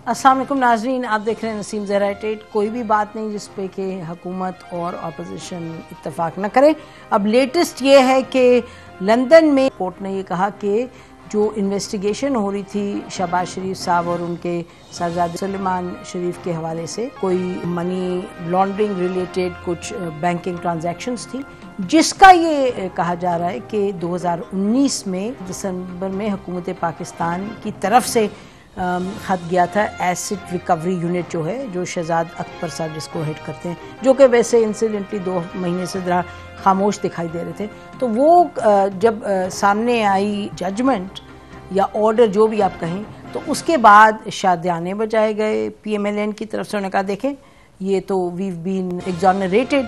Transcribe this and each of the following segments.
السلام علیکم ناظرین، آپ دیکھ رہے ہیں نسیم زہرا ٹیٹ۔ کوئی بھی بات نہیں جس پہ کہ حکومت اور اپوزیشن اتفاق نہ کرے۔ اب لیٹسٹ یہ ہے کہ لندن میں کورٹ نے یہ کہا کہ جو انویسٹیگیشن ہو رہی تھی شہباز شریف صاحب اور ان کے صاحبزادے سلیمان شریف کے حوالے سے، کوئی منی لانڈرنگ ریلیٹڈ کچھ بینکنگ ٹرانزیکشنز تھی، جس کا یہ کہا جا رہا ہے کہ 2019 میں دسمبر میں حکومت پاکستان کی طرف سے خط گیا تھا ایسٹ ریکوری یونٹ جو ہے، جو شہزاد اکبر صاحب جس کو ہیڈ کرتے ہیں، جو کہ ویسے انسیڈنٹلی 2 مہینے سے ذرا خاموش دکھائی دے رہے تھے۔ تو وہ جب سامنے آئی ججمنٹ یا آرڈر جو بھی آپ کہیں، تو اس کے بعد شادیانے بجائے گئے پی ایم ایل این کی طرف سے۔ انہوں نے کہا دیکھیں یہ تو ویو بین ایگزونریٹڈ،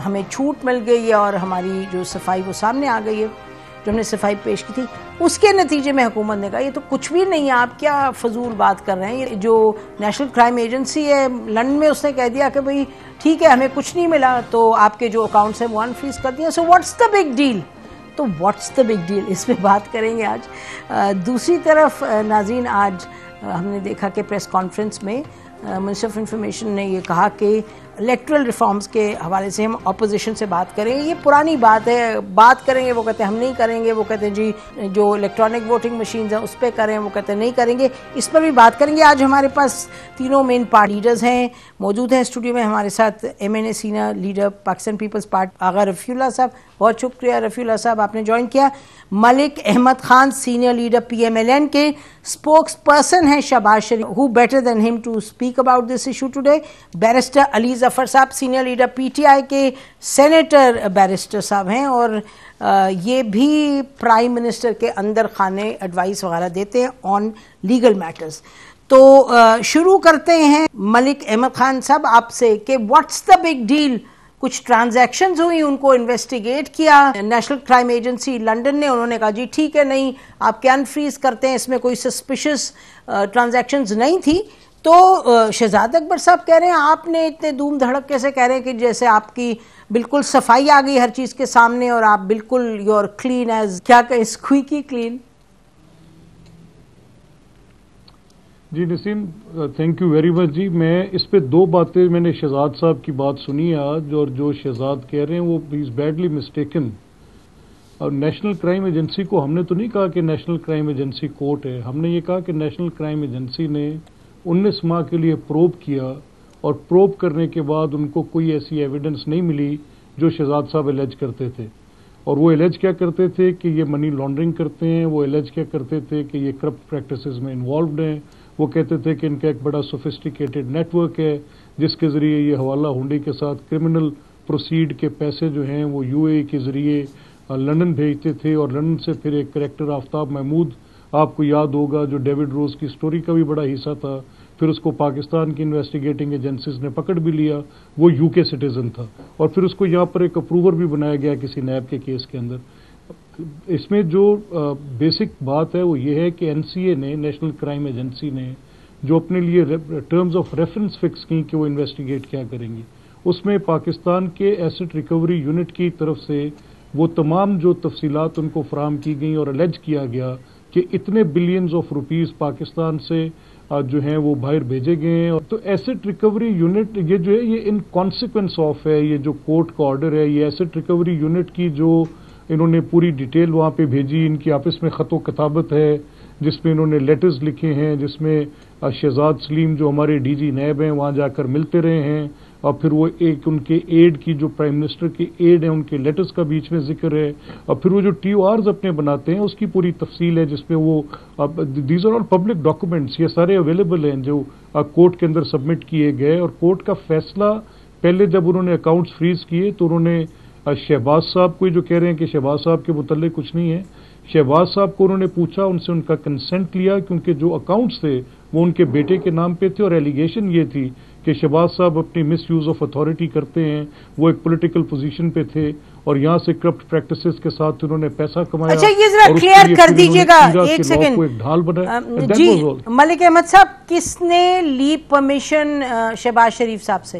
ہمیں چھوٹ مل گئی ہے اور ہماری جو صفائی وہ سامنے آ گئی ہے، جو ہم نے صفائی پیش کی تھی۔ اس کے نتیجے میں حکومت نے کہا یہ تو کچھ بھی نہیں ہے، آپ کیا فضول بات کر رہے ہیں۔ یہ جو نیشنل کرائم ایجنسی ہے لندن میں، اس نے کہہ دیا کہ بھئی ٹھیک ہے ہمیں کچھ نہیں ملا، تو آپ کے جو اکاؤنٹس ہیں وہ انفریز کر دیا۔ So what's the big deal? تو واٹس دا بگ ڈیل، اس پہ بات کریں گے آج۔ دوسری طرف ناظرین، آج ہم نے دیکھا کہ پریس کانفرنس میں منسٹر آف انفارمیشن نے یہ کہا کہ الیکٹرل ریفارمز کے حوالے سے ہم اپوزیشن سے بات کریں گے۔ یہ پرانی بات ہے، بات کریں گے، وہ کہتے ہیں ہم نہیں کریں گے، وہ کہتے ہیں جی جو الیکٹرانک ووٹنگ مشینز ہیں اس پہ کریں، وہ کہتے ہیں نہیں کریں گے، اس پر بھی بات کریں گے۔ آج ہمارے پاس تینوں مین پارٹی لیڈرز ہیں، موجود ہیں اسٹوڈیو میں ہمارے ساتھ۔ M N A senior leader Pakistan Peoples Party Agha Rafi Ullah صاحب، بہت شکریہ رفیع اللہ صاحب آپ نے جوائن کیا۔ Malik Ahmad Khan senior leader P M L N کے، اسپوکس پرسن ہیں Shahbaz Sharif, who better than him to speak about this issue today۔ Barrister Ali Zafar صاحب senior leader P T I کے، سینیٹر بیرسٹر صاحب ہیں، اور یہ بھی پرائم منسٹر کے اندر خانے ایڈوائس وغیرہ دیتے ہیں آن لیگل میٹرز۔ تو شروع کرتے ہیں ملک احمد خان صاحب آپ سے کہ واٹس دا بگ ڈیل؟ کچھ ٹرانزیکشنز ہوئی، ان کو انویسٹیگیٹ کیا نیشنل کرائم ایجنسی لنڈن نے، انہوں نے کہا جی ٹھیک ہے نہیں آپ کیا انفریز کرتے ہیں، اس میں کوئی سسپیشس ٹرانزیکشنز نہیں تھی۔ تو شہزاد اکبر صاحب کہہ رہے ہیں آپ نے اتنے دھوم دھڑک کیسے کہہ رہے ہیں کہ جیسے آپ کی بالکل صفائی آ گئی ہر چیز کے سامنے اور آپ بالکل یور کلین ایز کیا کہیں اسکویکی کلین۔ جی Naseem, thank you very much. جی میں اس پہ 2 باتیں، میں نے شہزاد صاحب کی بات سنی آج، اور جو شہزاد کہہ رہے ہیں وہ از بیڈلی مسٹیکن۔ اور نیشنل کرائم ایجنسی کو ہم نے تو نہیں کہا کہ نیشنل کرائم ایجنسی کورٹ ہے، ہم نے یہ کہا کہ نیشنل کرائم ایجنسی نے 19 ماہ کے لیے پروب کیا، اور پروب کرنے کے بعد ان کو کوئی ایسی ایویڈنس نہیں ملی جو شہزاد صاحب الیج کرتے تھے۔ اور وہ الیج کیا کرتے تھے کہ یہ منی لانڈرنگ کرتے ہیں، وہ الیج کیا کرتے تھے کہ یہ کرپٹ پریکٹسز میں انوالوڈ ہیں، وہ کہتے تھے کہ ان کا ایک بڑا سوفسٹیکیٹڈ نیٹ ورک ہے جس کے ذریعے یہ حوالہ ہنڈی کے ساتھ کرمنل پروسیڈ کے پیسے جو ہیں وہ یو اے کے ذریعے لندن بھیجتے تھے، اور لندن سے پھر ایک کریکٹر آفتاب محمود آپ کو یاد ہوگا جو ڈیوڈ روز کی سٹوری کا بھی بڑا حصہ تھا، پھر اس کو پاکستان کی انویسٹیگیٹنگ ایجنسیز نے پکڑ بھی لیا، وہ یو کے سٹیزن تھا، اور پھر اس کو یہاں پر ایک اپروور بھی بنایا گیا کسی نیب کے کیس کے اندر۔ اس میں جو بیسک بات ہے وہ یہ ہے کہ این سی اے نے، نیشنل کرائم ایجنسی نے جو اپنے لیے ٹرمز آف ریفرنس فکس کی کہ وہ انویسٹیگیٹ کیا کریں گی، اس میں پاکستان کے ایسٹ ریکوری یونٹ کی طرف سے وہ تمام جو تفصیلات ان کو فراہم کی گئیں اور الیج کیا گیا کہ اتنے بلینز آف روپیز پاکستان سے جو ہیں وہ باہر بھیجے گئے ہیں۔ تو ایسٹ ریکوری یونٹ یہ جو ہے یہ ان کانسیکوینس آف ہے، یہ جو کورٹ کا آرڈر ہے، یہ ایسٹ ریکوری یونٹ کی جو انہوں نے پوری ڈیٹیل وہاں پہ بھیجی، ان کی آپس میں خط و کتابت ہے جس میں انہوں نے لیٹرز لکھے ہیں، جس میں شہزاد سلیم جو ہمارے ڈی جی نیب ہیں وہاں جا کر ملتے رہے ہیں، اور پھر وہ ایک ان کے ایڈ کی جو پرائم منسٹر کے ایڈ ہیں ان کے لیٹرز کا بیچ میں ذکر ہے، اور پھر وہ جو ٹی او آرز اپنے بناتے ہیں اس کی پوری تفصیل ہے جس میں وہ these are all public documents, یہ سارے اویلیبل ہیں جو کورٹ کے اندر سبمٹ کیے گئے۔ اور کورٹ کا فیصلہ پہلے جب انہوں نے اکاؤنٹس فریز کیے تو انہوں نے شہباز صاحب کو جو کہہ رہے ہیں کہ شہباز صاحب کے متعلق کچھ نہیں ہے، شہباز صاحب کو انہوں نے پوچھا، ان سے ان کا کنسنٹ لیا، کیونکہ جو اکاؤنٹس تھے وہ ان کے بیٹے کے نام پہ تھے، اور ایلیگیشن یہ تھی کہ شہباز صاحب اپنی مس یوز آف اتھارٹی کرتے ہیں، وہ ایک پولیٹیکل پوزیشن پہ تھے اور یہاں سے کرپٹ پریکٹسز کے ساتھ انہوں نے پیسہ کمایا۔ اچھا یہ ذرا کلیئر کر دیجئے گا ایک سیکنڈ ڈھال بنایا جی ملک احمد صاحب، کس نے لی پرمیشن شہباز شریف صاحب سے؟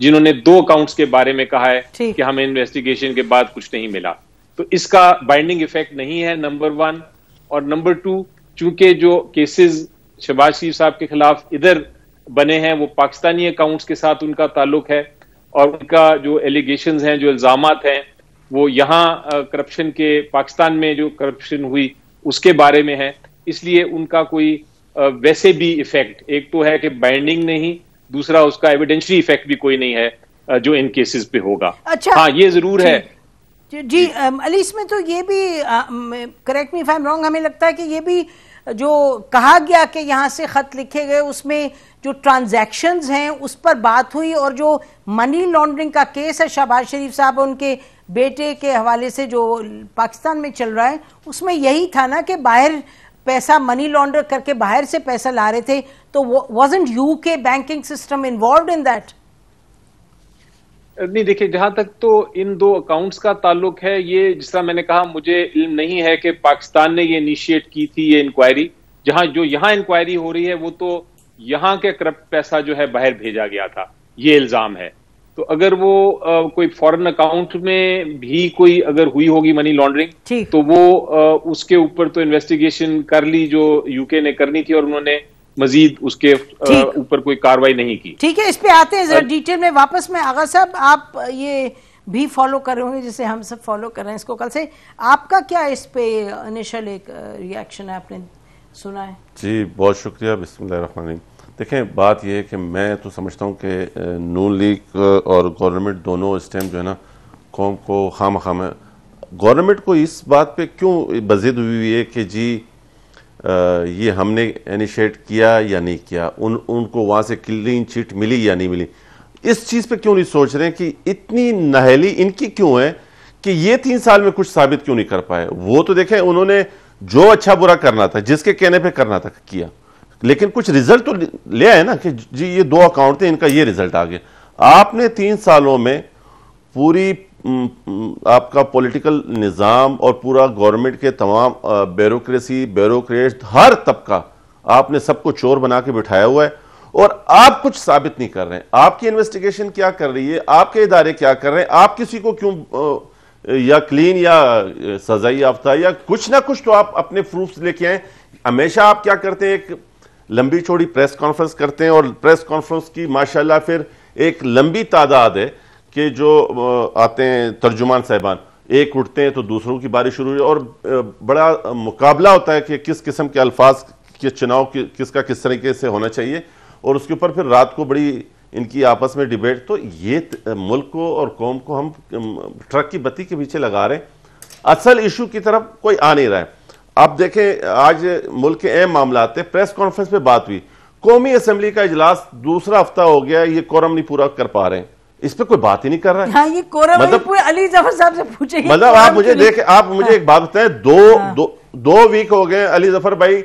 جنہوں نے 2 اکاؤنٹس کے بارے میں کہا ہے کہ ہمیں انویسٹیگیشن کے بعد کچھ نہیں ملا. تو اس کا بائنڈنگ ایفیکٹ نہیں ہے نمبر 1. اور نمبر 2, چونکہ جو کیسز شہباز شریف صاحب کے خلاف ادھر بنے ہیں وہ پاکستانی اکاؤنٹس کے ساتھ ان کا تعلق ہے, اور ان کا جو ایلیگیشنز ہیں, جو الزامات ہیں, وہ یہاں کرپشن کے, پاکستان میں جو کرپشن ہوئی اس کے بارے میں ہے. اس لیے ان کا کوئی ویسے بھی ایفیکٹ, ایک تو ہے کہ بائنڈنگ نہیں, دوسرا اس کا ایویڈینشری ایفیکٹ بھی کوئی نہیں ہے جو ان کیسز پہ ہوگا. ہاں یہ ضرور ہے. جی علی, اس میں تو یہ بھی, correct me if I am wrong, ہمیں لگتا ہے کہ یہ بھی جو کہا گیا کہ یہاں سے خط لکھے گئے اس میں جو ٹرانزیکشنز ہیں اس پر بات ہوئی, اور جو منی لانڈرنگ کا کیس ہے شہباز شریف صاحب ان کے بیٹے کے حوالے سے جو پاکستان میں چل رہا ہے, اس میں یہی تھا نا کہ باہر پیسہ منی لانڈر کر کے باہر سے پیسہ لا رہے تھے. تو wasn't UK banking system involved in that? نہیں دیکھیں, جہاں تک تو ان 2 اکاؤنٹس کا تعلق ہے, یہ جس طرح میں نے کہا مجھے علم نہیں ہے کہ پاکستان نے یہ انیشیٹ کی تھی یہ انکوائری. جو یہاں انکوائری ہو رہی ہے وہ تو یہاں کے کرپٹ پیسہ جو ہے باہر بھیجا گیا تھا, یہ الزام ہے. تو اگر وہ کوئی فورن اکاؤنٹ میں بھی کوئی اگر ہوئی ہوگی منی لانڈرنگ, تو وہ اس کے اوپر تو انویسٹیگیشن کر لی جو UK نے کرنی تھی, اور انہوں نے مزید اس کے اوپر کوئی کاروائی نہیں کی. ٹھیک ہے, اس پہ آتے ہیں ذرا ڈیٹیل میں واپس. میں آغا صاحب, آپ یہ بھی فالو کر رہے ہوں گے جسے ہم سب فالو کر رہے ہیں اس کو کل سے, آپ کا کیا اس پہ انیشل ایک ریاکشن ہے, آپ نے سنا ہے؟ جی بہت شکریہ. بسم اللہ الرحمن الرحیم. دیکھیں بات یہ ہے کہ میں تو سمجھتا ہوں کہ نون لیگ اور گورنمنٹ دونوں اس ٹائم جو ہے نا قوم کو خام گورنمنٹ کو اس بات پہ کیوں بضد ہوئی ہے کہ جی یہ ہم نے انیشیٹ کیا یا نہیں کیا, ان کو وہاں سے کلین چٹ ملی یا نہیں ملی, اس چیز پہ کیوں نہیں سوچ رہے ہیں کہ اتنی نہیلی ان کی کیوں ہے کہ یہ 3 سال میں کچھ ثابت کیوں نہیں کر پائے. وہ تو دیکھیں انہوں نے جو اچھا برا کرنا تھا, جس کے کہنے پہ کرنا تھا کیا, لیکن کچھ رزلٹ تو لے آئے نا کہ جی یہ 2 اکاؤنٹ تھے, ان کا یہ رزلٹ آ گیا. آپ نے 3 سالوں میں پوری آپ کا پولیٹیکل نظام اور پورا گورنمنٹ کے تمام بیوروکریسی, بیوروکریٹ, ہر طبقہ آپ نے سب کو چور بنا کے بٹھایا ہوا ہے, اور آپ کچھ ثابت نہیں کر رہے ہیں. آپ کی انویسٹیگیشن کیا کر رہی ہے, آپ کے ادارے کیا کر رہے ہیں, آپ کسی کو کیوں یا کلین یا سزائی یافتہ یا کچھ نہ کچھ تو آپ اپنے پروفز لے کے آئیں. ہمیشہ آپ کیا کرتے ہیں, ایک لمبی چوڑی پریس کانفرنس کرتے ہیں, اور پریس کانفرنس کی ماشاءاللہ پھر ایک لمبی تعداد ہے کہ جو آتے ہیں ترجمان صاحبان, ایک اٹھتے ہیں تو دوسروں کی باری شروع ہوئی, اور بڑا مقابلہ ہوتا ہے کہ کس قسم کے الفاظ کے چناؤ کس کا کس طریقے سے ہونا چاہیے, اور اس کے اوپر پھر رات کو بڑی ان کی آپس میں ڈیبیٹ. تو یہ ملک کو اور قوم کو ہم ٹرک کی بتی کے پیچھے لگا رہے ہیں, اصل ایشو کی طرف کوئی آ نہیں رہا ہے. آپ دیکھیں آج ملک کے اہم معاملات ہیں, پریس کانفرنس پہ بات ہوئی, قومی اسمبلی کا اجلاس 2 ہفتہ ہو گیا, یہ کورم نہیں پورا کر پا رہے ہیں, اس پہ کوئی بات ہی نہیں کر رہا ہے. ہاں یہ کورم علی ظفر صاحب سے پوچھیں گے. مطلب آپ مجھے دیکھیں, آپ مجھے ایک بات بتائیں, 2 ویک ہو گئے علی ظفر بھائی,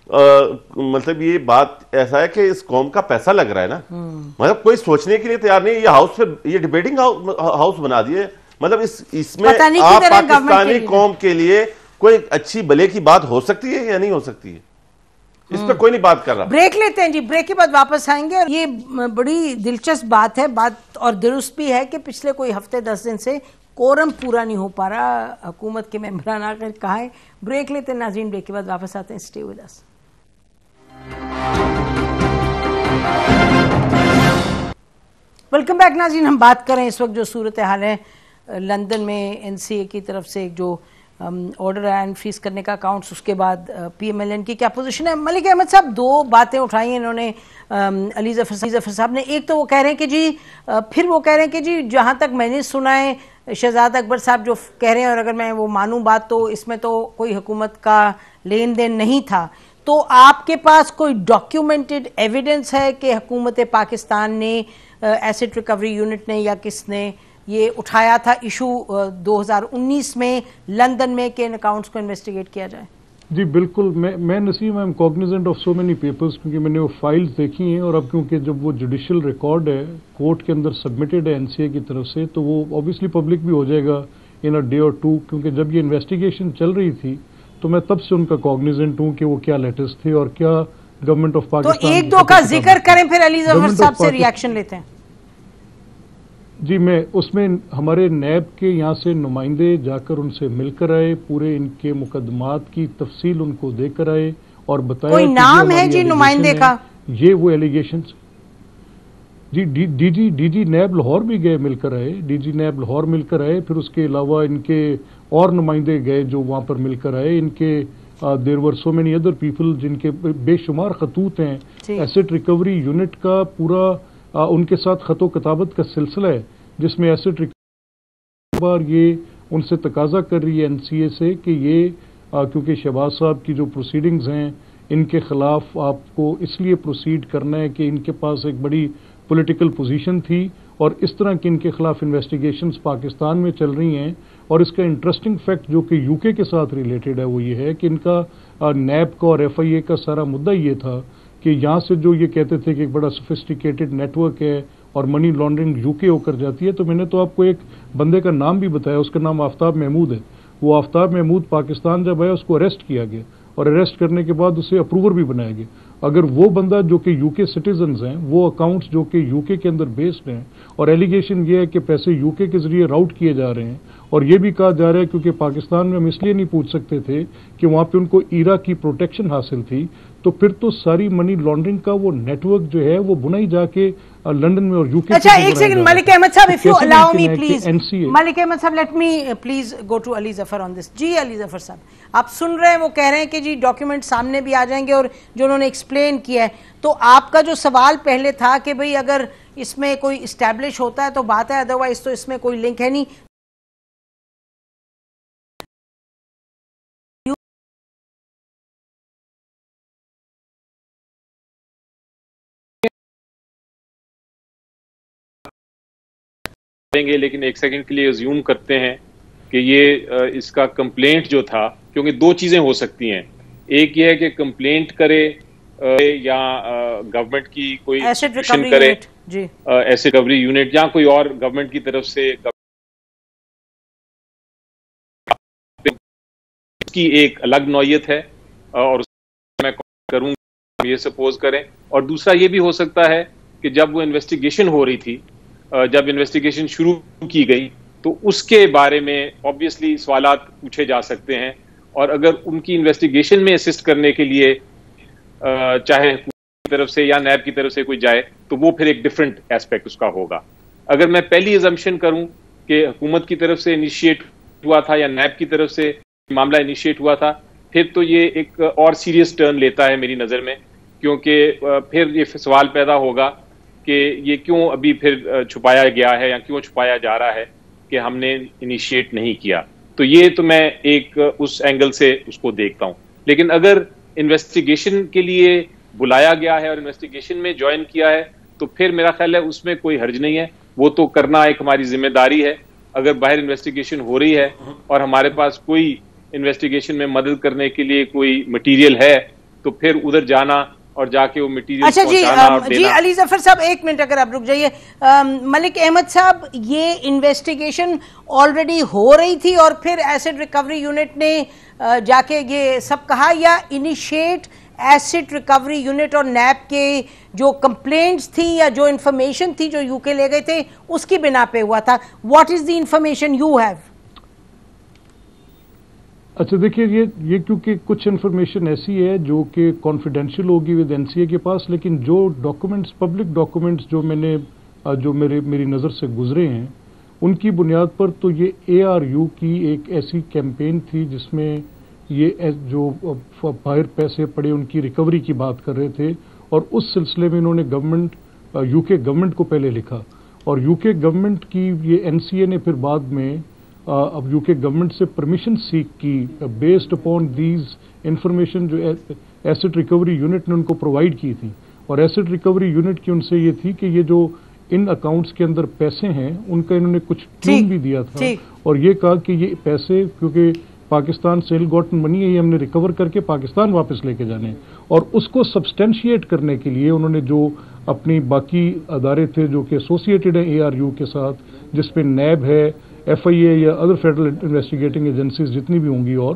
مطلب یہ بات ایسا ہے کہ اس قوم کا پیسہ لگ رہا ہے نا, مطلب کوئی سوچنے کے لیے تیار نہیں. یہ ہاؤس پہ یہ ڈیبیٹنگ ہاؤس بنا دیے, مطلب اس میں آپ پاکستانی قوم کے لیے کوئی اچھی بھلے کی بات ہو سکتی ہے یا نہیں ہو سکتی ہے, اس پہ کوئی نہیں بات کر رہا. بریک لیتے ہیں جی, بریک کے بعد واپس آئیں گے. یہ بڑی دلچسپ بات ہے, بات اور درست بھی ہے کہ پچھلے کوئی ہفتے 10 دن سے کورم پورا نہیں ہو پا رہا, حکومت کے ممبران آ کر کہا ہے. بریک لیتے ہیں ناظرین, بریک کے بعد واپس آتے ہیں. Stay with us. Welcome back ناظرین. ہم بات کریں اس وقت جو صورتحال ہے لندن میں, NCA کی طرف سے جو آرڈر ہے انفریز کرنے کا اکاؤنٹس, اس کے بعد PMLN کی کیا پوزیشن ہے. ملک احمد صاحب 2 باتیں اٹھائی ہیں انہوں نے, علی ظفر صاحب نے. ایک تو وہ کہہ رہے ہیں کہ جی, پھر وہ کہہ رہے ہیں کہ جی جہاں تک میں نے سنا ہے شہزاد اکبر صاحب جو کہہ رہے ہیں, اور اگر میں وہ مانوں بات تو اس میں تو کوئی حکومت کا لین دین نہیں تھا. تو آپ کے پاس کوئی ڈاکیومنٹڈ ایویڈنس ہے کہ حکومت پاکستان نے, ایسٹ ریکوری یونٹ نے یا کس نے یہ اٹھایا تھا ایشو 2019 میں لندن میں کہ ان اکاؤنٹس کو انویسٹیگیٹ کیا جائے؟ جی بالکل, میں Naseem I am cognizant of so many papers, کیونکہ میں نے وہ فائلز دیکھی ہیں, اور اب کیونکہ جب وہ جوڈیشل ریکارڈ ہے کورٹ کے اندر سبمٹڈ ہے NCA کی طرف سے, تو وہ اوبیسلی پبلک بھی ہو جائے گا ان اے ڈے اور 2, کیونکہ جب یہ انویسٹیگیشن چل رہی تھی تو میں تب سے ان کا کوگنیزنٹ ہوں کہ وہ کیا لیٹرز تھے اور کیا گورنمنٹ آف پاکستان. تو 1-2 کا ذکر کریں, پھر علی ظفر صاحب سے ریاکشن لیتے ہیں. جی میں اس میں ہمارے نیب کے یہاں سے نمائندے جا کر ان سے مل کر آئے، پورے ان کے مقدمات کی تفصیل ان کو دے کر آئے اور بتایا کوئی نام ہے جی نمائندے کا؟ یہ وہ ایلیگیشنز جی ڈی جی نیب لاہور بھی گئے، مل کر آئے، ڈی جی نیب لاہور مل کر آئے، پھر اس کے علاوہ ان کے اور نمائندے گئے جو وہاں پر مل کر آئے، ان کے دیر ور سو مینی ادر پیپل جن کے بے شمار خطوط ہیں، ایسٹ ریکوری یونٹ کا پورا ان کے ساتھ خط و کتابت کا سلسلہ ہے، جس میں ایسٹ ریکوری بار یہ ان سے تقاضا کر رہی ہے NCA سے کہ یہ کیونکہ شہباز صاحب کی جو پروسیڈنگز ہیں ان کے خلاف آپ کو اس لیے پروسیڈ کرنا ہے کہ ان کے پاس ایک بڑی پولیٹیکل پوزیشن تھی اور اس طرح کی ان کے خلاف انویسٹیگیشنز پاکستان میں چل رہی ہیں، اور اس کا انٹرسٹنگ فیکٹ جو کہ UK کے ساتھ ریلیٹڈ ہے وہ یہ ہے کہ ان کا نیب کا اور FIA کا سارا مدعا یہ تھا کہ یہاں سے جو یہ کہتے تھے کہ ایک بڑا سوفسٹیکیٹڈ نیٹ ورک ہے اور منی لانڈرنگ UK ہو کر جاتی ہے، تو میں نے تو آپ کو ایک بندے کا نام بھی بتایا، اس کا نام آفتاب محمود ہے۔ وہ آفتاب محمود پاکستان جب آیا اس کو اریسٹ کیا گیا، اور اریسٹ کرنے کے بعد اسے اپروور بھی بنایا گیا۔ اگر وہ بندہ جو کہ UK سٹیزنز ہیں، وہ اکاؤنٹس جو کہ UK کے اندر بیسڈ ہیں، اور ایلیگیشن یہ ہے کہ پیسے UK کے ذریعے راؤٹ کیے جا رہے ہیں، اور یہ بھی کہا جا رہا ہے کیونکہ پاکستان میں ہم اس لیے نہیں پوچھ سکتے تھے کہ وہاں پہ ان کو ایرا کی پروٹیکشن حاصل تھی، تو پھر تو ساری منی لانڈرنگ کا وہ نیٹ ورک جو ہے وہ بنائی جا کے لنڈن میں اور UK۔ اچھا ایک سیکنڈ ملک احمد صاحب، if you allow me please، Malik Ahmad صاحب let me please go to Ali Zafar on this۔ جی علی ظفر صاحب آپ سن رہے ہیں، وہ کہہ رہے ہیں کہ جی ڈاکیومنٹ سامنے بھی آ جائیں گے اور جو انہوں نے ایکسپلین کیا ہے، تو آپ کا جو سوال پہلے تھا کہ بھئی اگر اس میں کوئی اسٹیبلش ہوتا ہے تو بات ہے، ادروائز تو اس میں کوئی لنک ہے نہیں۔ گے لیکن ایک سیکنڈ کے لیے زیوم کرتے ہیں کہ یہ اس کا کمپلینٹ جو تھا، کیونکہ دو چیزیں ہو سکتی ہیں، ایک یہ ہے کہ کمپلینٹ کرے یا گورنمنٹ کی کوئی انسٹیٹیوشن کرے، ایسے ریکوری یونٹ یا کوئی اور گورنمنٹ کی طرف سے کی ایک الگ نوعیت ہے، اور میں کروں گا یہ سپوز کریں۔ اور دوسرا یہ بھی ہو سکتا ہے کہ جب وہ انویسٹیگیشن ہو رہی تھی، جب انویسٹیگیشن شروع کی گئی تو اس کے بارے میں آبویسلی سوالات پوچھے جا سکتے ہیں، اور اگر ان کی انویسٹیگیشن میں اسسٹ کرنے کے لیے چاہے حکومت کی طرف سے یا نیب کی طرف سے کوئی جائے تو وہ پھر ایک ڈیفرنٹ ایسپیکٹ اس کا ہوگا۔ اگر میں پہلی ایزمپشن کروں کہ حکومت کی طرف سے انیشیٹ ہوا تھا یا نیب کی طرف سے معاملہ انیشیٹ ہوا تھا، پھر تو یہ ایک اور سیریس ٹرن لیتا ہے میری نظر میں، کیونکہ پھر یہ سوال پیدا ہوگا کہ یہ کیوں ابھی پھر چھپایا گیا ہے یا کیوں چھپایا جا رہا ہے کہ ہم نے انیشیٹ نہیں کیا۔ تو یہ تو میں ایک اس اینگل سے اس کو دیکھتا ہوں، لیکن اگر انویسٹیگیشن کے لیے بلایا گیا ہے اور انویسٹیگیشن میں جوائن کیا ہے تو پھر میرا خیال ہے اس میں کوئی حرج نہیں ہے، وہ تو کرنا ایک ہماری ذمہ داری ہے۔ اگر باہر انویسٹیگیشن ہو رہی ہے اور ہمارے پاس کوئی انویسٹیگیشن میں مدد کرنے کے لیے کوئی مٹیریل ہے تو پھر ادھر جانا اور جا کے وہ مٹیریل پہنچانا اور دینا۔ جی علی ظفر صاحب ایک منٹ اگر آپ رک جائیے۔ ملک احمد صاحب، یہ انویسٹیگیشن آلریڈی ہو رہی تھی اور پھر ایسڈ ریکوری یونٹ نے جا کے یہ سب کہا، یا انیشیٹ ایسڈ ریکوری یونٹ اور نیب کے جو کمپلینٹس تھی یا جو انفارمیشن تھی جو UK لے گئے تھے اس کی بنا پہ ہوا تھا؟ What is the information you have? اچھا دیکھیے، یہ کیونکہ کچھ انفارمیشن ایسی ہے جو کہ کانفیڈینشیل ہوگی ود NCA کے پاس، لیکن جو ڈاکومنٹس پبلک ڈاکومنٹس جو میری نظر سے گزرے ہیں ان کی بنیاد پر تو یہ ARU کی ایک ایسی کیمپین تھی جس میں یہ جو باہر پیسے پڑے ان کی ریکوری کی بات کر رہے تھے، اور اس سلسلے میں انہوں نے UK گورنمنٹ کو پہلے لکھا، اور UK گورنمنٹ کی یہ NCA نے پھر بعد میں اب UK گورنمنٹ سے پرمیشن سیک کی بیسڈ اپون دیز انفارمیشن جو ایسڈ ریکوری یونٹ نے ان کو پرووائڈ کی تھی، اور ایسڈ ریکوری یونٹ کی ان سے یہ تھی کہ یہ جو ان اکاؤنٹس کے اندر پیسے ہیں ان کا انہوں نے کچ ٹیون بھی دیا تھا، اور یہ کہا کہ یہ پیسے کیونکہ پاکستان سے ہل گاٹن منی ہے، یہ ہم نے ریکور کر کے پاکستان واپس لے کے جانے، اور اس کو سبسٹینشیٹ کرنے کے لیے انہوں نے جو اپنی باقی ادارے تھے جو کہ ایسوسیٹڈ ہیں ARU کے ساتھ، جس پہ نیب ہے، FIA یا ادر فیڈرل انویسٹیگیٹنگ ایجنسیز جتنی بھی ہوں گی، اور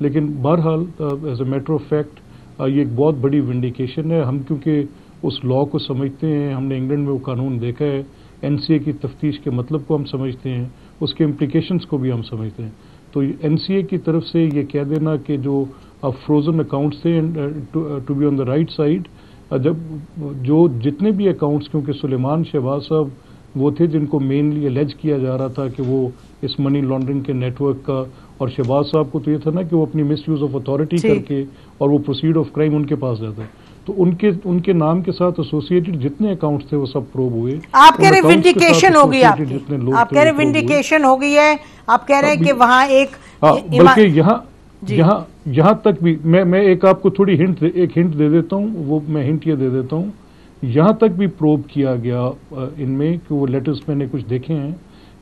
لیکن بہرحال as a matter of fact یہ ایک بہت بڑی ونڈیکیشن ہے. ہم کیونکہ اس لا کو سمجھتے ہیں, ہم نے انگلینڈ میں وہ قانون دیکھا ہے, NCA کی تفتیش کے مطلب کو ہم سمجھتے ہیں, اس کے امپلیکیشنز کو بھی ہم سمجھتے ہیں. تو NCA کی طرف سے یہ کہہ دینا کہ جو فروزن اکاؤنٹس تھے to be on the right side, جب جو جتنے بھی اکاؤنٹس, کیونکہ سلیمان شہباز صاحب وہ تھے جن کو مینلی الیج کیا جا رہا تھا کہ وہ اس منی لانڈرنگ کے نیٹ ورک کا, اور شہباز صاحب کو تو یہ تھا نا کہ وہ اپنی مس یوز آف اتھارٹی کر کے اور وہ پروسیڈ آف کرائم ان کے پاس جاتا ہے, تو ان کے نام کے ساتھ ایسوسیٹڈ جتنے اکاؤنٹس تھے وہ سب پروب ہوئے. آپ کہہ رہے ونڈیکیشن ہو گئی, آپ کہہ رہے ونڈیکیشن ہو گئی ہے, آپ کہہ رہے ہیں کہ وہاں ایک بلکہ یہاں تک بھی میں ایک آپ کو تھوڑی ہنٹ دے دیتا ہوں, وہ میں ہنٹ یہ دے دیتا ہوں, یہاں تک بھی پروب کیا گیا ان میں کہ وہ لیٹرز میں نے کچھ دیکھے ہیں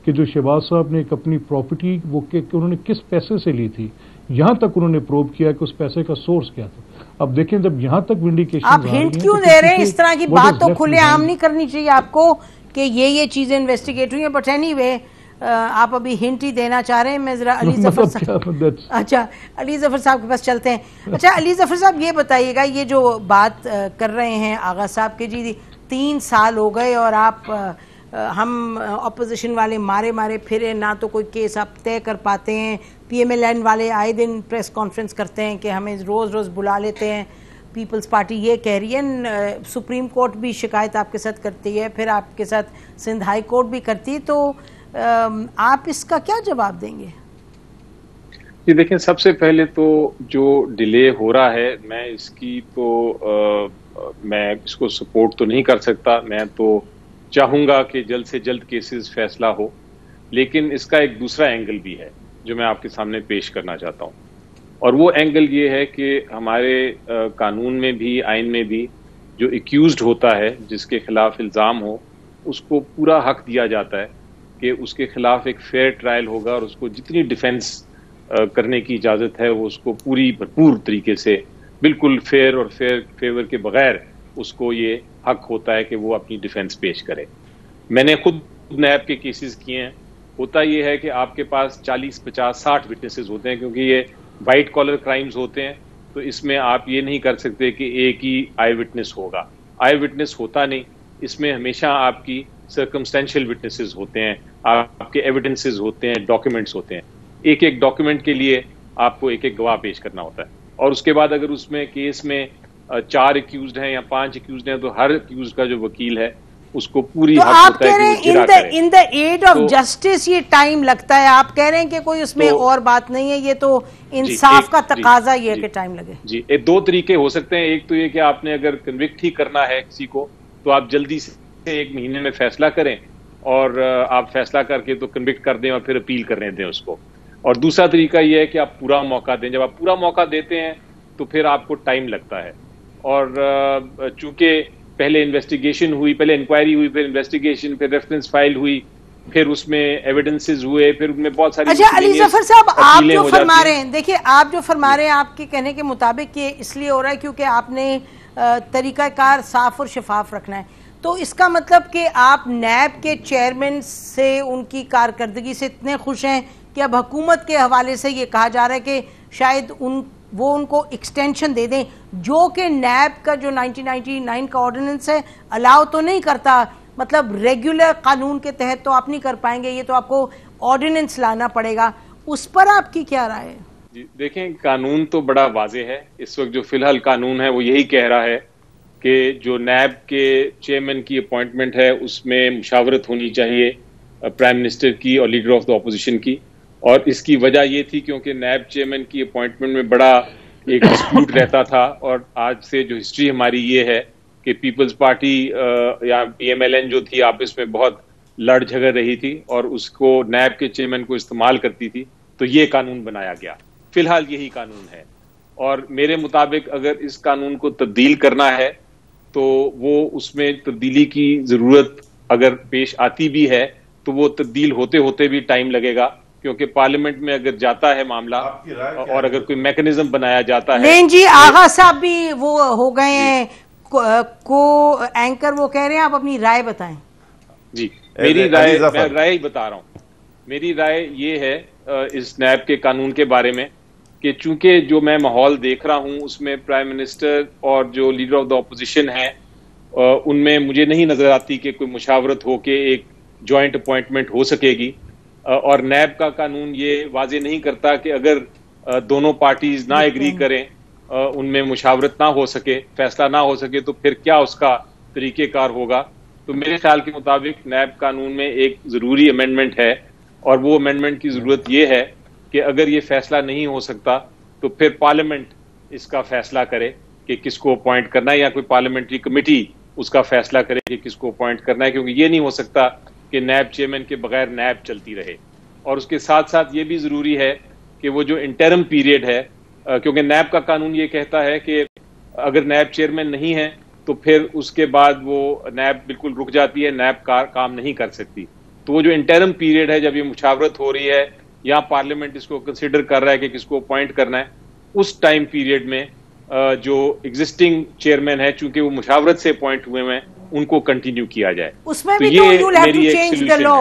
کہ جو شہباز صاحب نے ایک اپنی پراپرٹی وہ کہ انہوں نے کس پیسے سے لی تھی, یہاں تک انہوں نے پروب کیا کہ اس پیسے کا سورس کیا تھا. اب دیکھیں جب یہاں تک ونڈیکیشن, آپ ہنٹ کیوں دے رہے ہیں؟ اس طرح کی بات تو کھلے عام نہیں کرنی چاہیے آپ کو کہ یہ چیزیں انویسٹیگیٹ ہوئی ہیں. بٹ اینی وے آپ ابھی ہنٹ ہی دینا چاہ رہے ہیں. میں ذرا علی ظفر صاحب, اچھا علی ظفر صاحب کے پاس چلتے ہیں. اچھا علی ظفر صاحب یہ بتائیے گا, یہ جو بات کر رہے ہیں آغا صاحب کے جی 3 سال ہو گئے اور آپ ہم اپوزیشن والے مارے پھرے, نہ تو کوئی کیس آپ طے کر پاتے ہیں. PMLN والے آئے دن پریس کانفرنس کرتے ہیں کہ ہمیں روز بلا لیتے ہیں. پیپلز پارٹی یہ کہہ رہی ہے, سپریم کورٹ بھی شکایت آپ کے ساتھ کرتی ہے, پھر آپ کے ساتھ سندھ ہائی کورٹ بھی کرتی ہے, تو آپ اس کا کیا جواب دیں گے؟ جی دیکھیں, سب سے پہلے تو جو ڈیلے ہو رہا ہے میں اس کی تو میں اس کو سپورٹ تو نہیں کر سکتا. میں تو چاہوں گا کہ جلد سے جلد کیسز فیصلہ ہو, لیکن اس کا ایک دوسرا اینگل بھی ہے جو میں آپ کے سامنے پیش کرنا چاہتا ہوں, اور وہ اینگل یہ ہے کہ ہمارے قانون میں بھی, آئین میں بھی, جو ایکیوزڈ ہوتا ہے, جس کے خلاف الزام ہو, اس کو پورا حق دیا جاتا ہے کہ اس کے خلاف ایک فیئر ٹرائل ہوگا, اور اس کو جتنی ڈیفینس کرنے کی اجازت ہے وہ اس کو پوری بھرپور طریقے سے, بالکل فیئر اور فیور کے بغیر اس کو یہ حق ہوتا ہے کہ وہ اپنی ڈیفینس پیش کرے. میں نے خود نیب کے کیسز کیے ہیں. ہوتا یہ ہے کہ آپ کے پاس 40, 50, 60 وٹنسز ہوتے ہیں, کیونکہ یہ وائٹ کالر کرائمز ہوتے ہیں, تو اس میں آپ یہ نہیں کر سکتے کہ ایک ہی آئی وٹنس ہوگا. آئی وٹنس ہوتا نہیں, اس میں ہمیشہ آپ کی سرکمسٹینشیل وٹنسز ہوتے ہیں, آپ کے ایویڈنسز ہوتے ہیں, ڈاکیومنٹس ہوتے ہیں. ایک ڈاکیومنٹ کے لیے آپ کو ایک گواہ پیش کرنا ہوتا ہے, اور اس کے بعد اگر اس میں کیس میں 4 ایکیوزڈ ہیں یا 5 ایکیوزڈ ہیں, تو ہر ایکیوزڈ کا جو وکیل ہے اس کو پوری حق ہوتا ہے کہ وہ جرا کرے. ان دا ایڈ آف جسٹس یہ ٹائم لگتا ہے, آپ کہہ رہے ہیں کہ کوئی اس میں اور بات نہیں ہے, یہ تو انصاف کا تقاضا یہ ہے کہ ٹائم لگے. جی 2 طریقے ہو سکتے ہیں. ایک تو یہ کہ آپ نے اگر کنوکٹ ہی کرنا ہے کسی کو, تو آپ جلدی سے 1 مہینے میں فیصلہ کریں, اور آپ فیصلہ کر کے تو کنوکٹ کر دیں اور پھر اپیل کرنے دیں اس کو. اور دوسرا طریقہ یہ ہے کہ آپ پورا موقع دیں. جب آپ پورا موقع دیتے ہیں تو پھر آپ کو ٹائم لگتا ہے, اور چونکہ پہلے انویسٹیگیشن ہوئی, پہلے انکوائری ہوئی, پھر انویسٹیگیشن, پھر ریفرنس فائل ہوئی, پھر اس میں ایویڈنسز ہوئے, پھر ان میں بہت ساری. اچھا علی ظفر صاحب, آپ جو فرما رہے ہیں, دیکھیے آپ جو فرما رہے ہیں, آپ کے کہنے کے مطابق یہ اس لیے ہو رہا ہے کیونکہ آپ نے طریقہ کار صاف اور شفاف رکھنا ہے. تو اس کا مطلب کہ آپ نیب کے چیئرمین سے, ان کی کارکردگی سے اتنے خوش ہیں کہ اب حکومت کے حوالے سے یہ کہا جا رہا ہے کہ شاید وہ ان کو ایکسٹینشن دے دیں, جو کہ نیب کا جو 1999 کا آرڈیننس ہے الاؤ تو نہیں کرتا. مطلب ریگولر قانون کے تحت تو آپ نہیں کر پائیں گے, یہ تو آپ کو آرڈیننس لانا پڑے گا. اس پر آپ کی کیا رائے ہے؟ جی دیکھیں, قانون تو بڑا واضح ہے. اس وقت جو فی الحال قانون ہے وہ یہی کہہ رہا ہے کہ جو نیب کے چیئرمین کی اپوائنٹمنٹ ہے اس میں مشاورت ہونی چاہیے پرائم منسٹر کی اور لیڈر آف دا اپوزیشن کی. اور اس کی وجہ یہ تھی کیونکہ نیب چیئرمین کی اپوائنٹمنٹ میں بڑا ایک ڈسپیوٹ رہتا تھا, اور آج سے جو ہسٹری ہماری یہ ہے کہ پیپلز پارٹی یا PMLN جو تھی آپس میں بہت لڑ جھگڑ رہی تھی, اور اس کو نیب کے چیئرمین کو استعمال کرتی تھی, تو یہ قانون بنایا گیا. فی الحال یہی قانون ہے, اور میرے مطابق اگر اس قانون کو تبدیل کرنا ہے تو وہ اس میں تبدیلی کی ضرورت اگر پیش آتی بھی ہے تو وہ تبدیل ہوتے ہوتے بھی ٹائم لگے گا, کیونکہ پارلیمنٹ میں اگر جاتا ہے معاملہ اور اگر کوئی میکنزم بنایا جاتا ہے. نہیں جی, آغا صاحب بھی وہ ہو گئے ہیں کو اینکر, وہ کہہ رہے ہیں آپ اپنی رائے بتائیں. جی میری رائے, میں رائے ہی بتا رہا ہوں. میری رائے یہ ہے اس نیب کے قانون کے بارے میں کہ چونکہ جو میں ماحول دیکھ رہا ہوں اس میں پرائم منسٹر اور جو لیڈر آف دا اپوزیشن ہیں ان میں مجھے نہیں نظر آتی کہ کوئی مشاورت ہو کے ایک جوائنٹ اپوائنٹمنٹ ہو سکے گی، اور نیب کا قانون یہ واضح نہیں کرتا کہ اگر دونوں پارٹیز نہ ایگری کریں، ان میں مشاورت نہ ہو سکے، فیصلہ نہ ہو سکے، تو پھر کیا اس کا طریقہ کار ہوگا۔ تو میرے خیال کے مطابق نیب قانون میں ایک ضروری امینڈمنٹ ہے، اور وہ امینڈمنٹ کی ضرورت یہ ہے کہ اگر یہ فیصلہ نہیں ہو سکتا تو پھر پارلیمنٹ اس کا فیصلہ کرے کہ کس کو اپوائنٹ کرنا ہے، یا کوئی پارلیمنٹری کمیٹی اس کا فیصلہ کرے کہ کس کو اپوائنٹ کرنا ہے، کیونکہ یہ نہیں ہو سکتا کہ نیب چیئرمین کے بغیر نیب چلتی رہے۔ اور اس کے ساتھ ساتھ یہ بھی ضروری ہے کہ وہ جو انٹرم پیریڈ ہے، کیونکہ نیب کا قانون یہ کہتا ہے کہ اگر نیب چیئرمین نہیں ہے تو پھر اس کے بعد وہ نیب بالکل رک جاتی ہے، نیب کام نہیں کر سکتی۔ تو وہ جو انٹرم پیریڈ ہے، جب یہ مشاورت ہو رہی ہے یا پارلیمنٹ اس کو کنسیڈر کر رہا ہے کہ کس کو اپوائنٹ کرنا ہے، اس ٹائم پیریڈ میں جو ایگزسٹنگ چیئرمین ہے، چونکہ وہ مشاورت سے اپوائنٹ ہوئے ہیں، ان کو کنٹینیو کیا جائے۔ اس میں بھی تو you have to change the law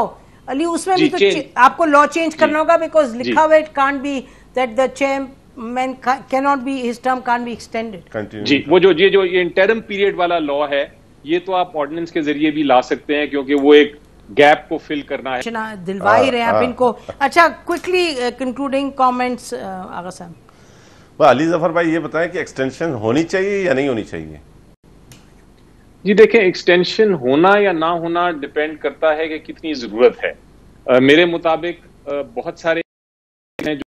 Ali, اس میں بھی تو آپ کو لا چینج کرنا ہوگا، بیکاز لکھا ہوا it can't be that the chairman can't be his term can't be extended. جی، وہ جو یہ انٹرم پیریڈ والا لا ہے، یہ تو آپ آرڈیننس کے ذریعے بھی لا سکتے ہیں، کیونکہ وہ ایک گیپ کو فل کرنا ہے۔ دلوائی رہے ہیں آپ ان کو۔ اچھا، کوئکلی کنکلوڈنگ کامنٹس آغا صاحب۔ علی ظفر بھائی یہ بتائیں کہ ایکسٹینشن ہونی چاہیے یا نہیں ہونی چاہیے؟ جی دیکھیں، ایکسٹینشن ہونا یا نہ ہونا ڈیپینڈ کرتا ہے کہ کتنی ضرورت ہے۔ میرے مطابق بہت سارے ہیں جو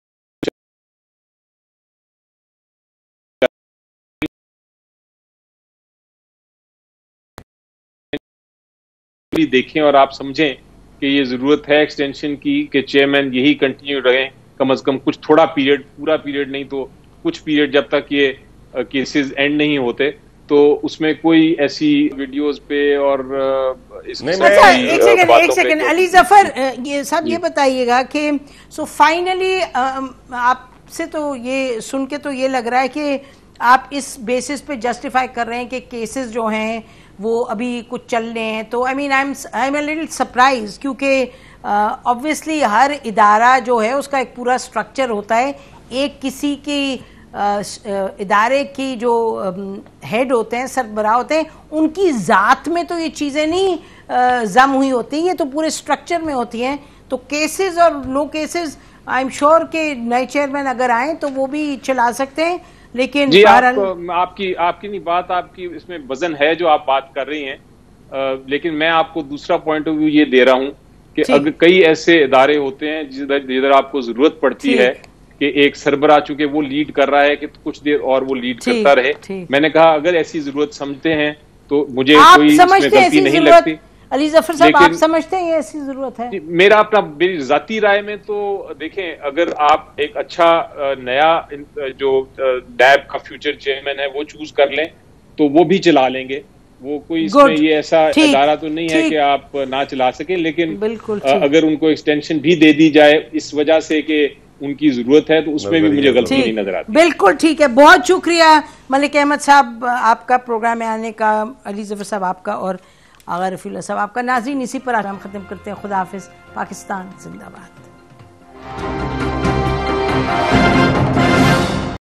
دیکھیں اور آپ سمجھیں کہ یہ ضرورت ہے ایکسٹینشن کی، کہ چیئرمین یہی کنٹینیو رہیں کم از کم کچھ تھوڑا پیریڈ، پورا پیریڈ نہیں تو کچھ پیریڈ، جب تک یہ کیسز اینڈ نہیں ہوتے، تو اس میں کوئی ایسی ویڈیوز پہ اور ایک سیکنڈ علی ظفر صاحب یہ بتائیے گا کہ سو فائنلی آپ سے تو یہ سن کے تو یہ لگ رہا ہے کہ آپ اس بیسس پہ جسٹیفائی کر رہے ہیں کہ کیسز جو ہیں وہ ابھی کچھ چل رہے ہیں، تو I am a little surprise, کیونکہ آبویسلی ہر ادارہ جو ہے اس کا ایک پورا اسٹرکچر ہوتا ہے، ایک کسی کی ادارے کی جو ہیڈ ہوتے ہیں، سربراہ ہوتے ہیں، ان کی ذات میں تو یہ چیزیں نہیں ضم ہوئی ہوتی، یہ تو پورے اسٹرکچر میں ہوتی ہیں۔ تو کیسز اور نو کیسز آئی ایم شیور کہ نئے چیئرمین اگر آئیں تو وہ بھی چلا سکتے ہیں، لیکن جی آپ کی نہیں بات، آپ کی اس میں وزن ہے جو آپ بات کر رہی ہیں، لیکن میں آپ کو دوسرا پوائنٹ آف ویو یہ دے رہا ہوں کہ اگر کئی ایسے ادارے ہوتے ہیں جدھر آپ کو ضرورت پڑتی ہے کہ ایک سربراہ چونکہ وہ لیڈ کر رہا ہے کہ کچھ دیر اور وہ لیڈ کرتا رہے، میں نے کہا اگر ایسی ضرورت سمجھتے ہیں تو مجھے کوئی اس میں غلطی نہیں لگتی۔ علی ظفر صاحب آپ سمجھتے ہیں یہ ایسی ضرورت ہے؟ میری ذاتی رائے میں تو دیکھیں، اگر آپ ایک اچھا نیا جو نیب کا فیوچر چیئرمین ہے وہ چوز کر لیں تو وہ بھی چلا لیں گے، وہ کوئی اس میں یہ ایسا ادارہ تو نہیں ہے کہ آپ نہ چلا سکیں، لیکن اگر ان کو ایکسٹینشن بھی دے دی جائے اس وجہ سے کہ ان کی ضرورت ہے تو اس میں بھی مجھے غلطی نہیں نظر آتی۔ بالکل ٹھیک ہے، بہت شکریہ ملک احمد صاحب آپ کا پروگرام میں آنے کا، علی ظفر صاحب آپ کا، اور آغا رفیع اللہ صاحب آپ کا۔ ناظرین اسی پر آج ہم ختم کرتے ہیں، خدا حافظ، پاکستان زندہ باد۔